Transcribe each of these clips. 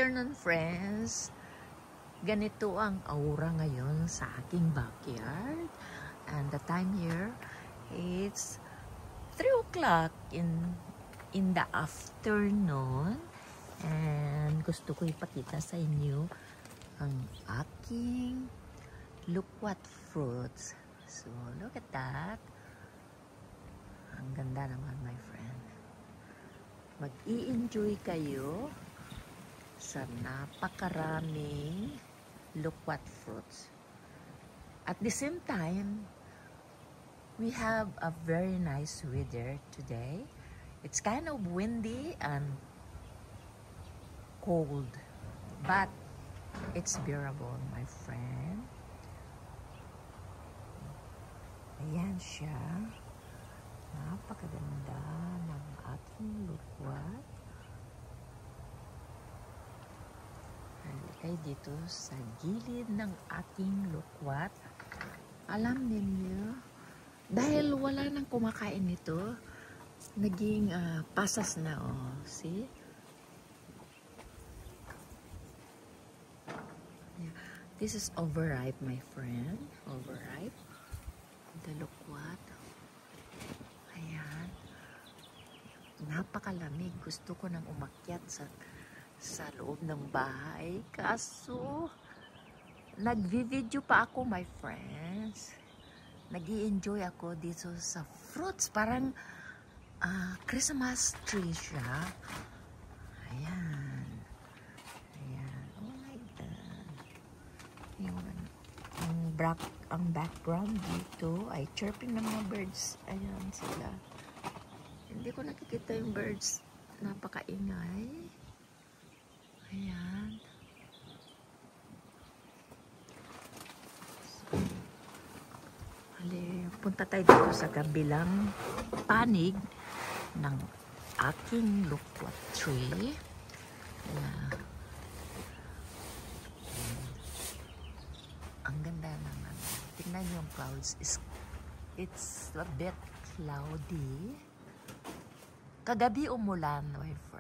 afternoon, friends. Ganito ang aura ngayon sa aking backyard. And the time here, it's 3 o'clock in the afternoon. And gusto ko ipakita sa inyo ang aking loquat fruits. So, look at that. Ang ganda naman, my friend. Mag-i-enjoy kayo sa napakaraming loquat fruits. At the same time, we have a very nice weather today. It's kind of windy and cold, but it's bearable, my friend. Ayan siya. Napakaganda ng aking loquat. Halika dito sa gilid ng aking loquat. Alam ninyo, dahil wala nang kumakain nito, naging pasas na, oh. See? Yeah. This is overripe, my friend. Overripe. The loquat. Ayan. Napakalamig. Gusto ko nang umakyat sa loob ng bahay. Kaso, nagvi-video pa ako, my friends. Nag-i-enjoy ako dito sa fruits. Parang Christmas tree siya. Ayan. Ayan. Oh my God. Ang background dito ay chirping ng mga birds. Ayan sila. Hindi ko nakikita yung birds. Napakaingay. Ayan. So, punta tayo dito sa kabilang panig ng aking loquat tree. Ayan. Ang ganda naman. Tingnan yung clouds. It's a bit cloudy. Kagabi umulan, my friend.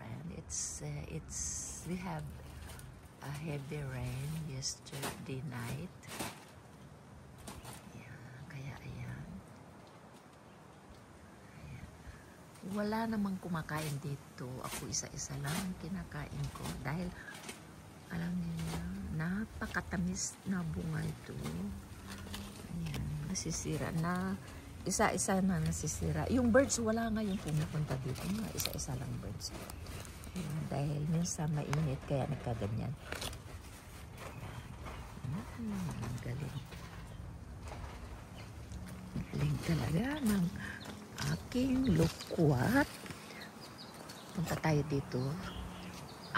We have a heavy rain yesterday night. Kaya ayan. Wala namang kumakain dito. Ako isa-isa lang kinakain ko dahil alam niyo, napakatamis na bunga ito. Ayan, nasisira na. Isa-isa na nasisira. Yung birds, wala nga yung pumupunta dito. Isa-isa lang birds. Ayan, dahil minsan mainit, kaya nagkaganyan. Ang galing. Galing talaga ng aking loquat. Punta tayo dito.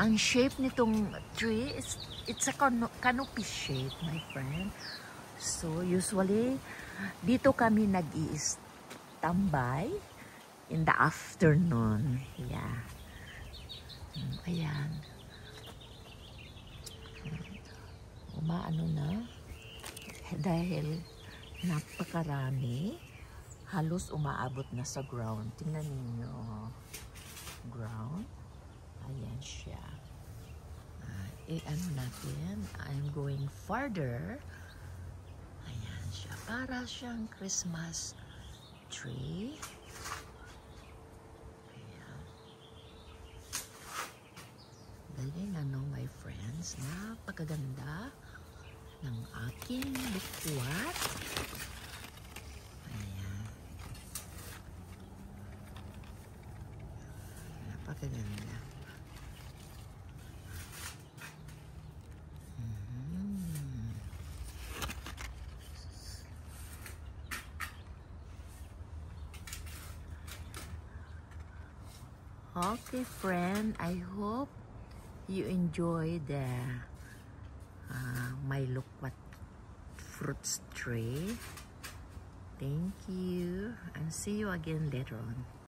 Ang shape nitong tree, it's a canopy shape, my friend. So, usually, dito kami nag-i-tambay in the afternoon. Yeah. Ayan. Umaano na. Dahil napakarami, halos umaabot na sa ground. Tingnan ninyo. Ground. Ayan siya. Ano natin? I'm going farther. Ayan siya. Para siyang Christmas tree. Ayan. Galing ano, my friends. Napakaganda ng aking loquat. Ayan. Napakaganda. Okay, friend, I hope you enjoy the my loquat fruits tree. Thank you, and see you again later on.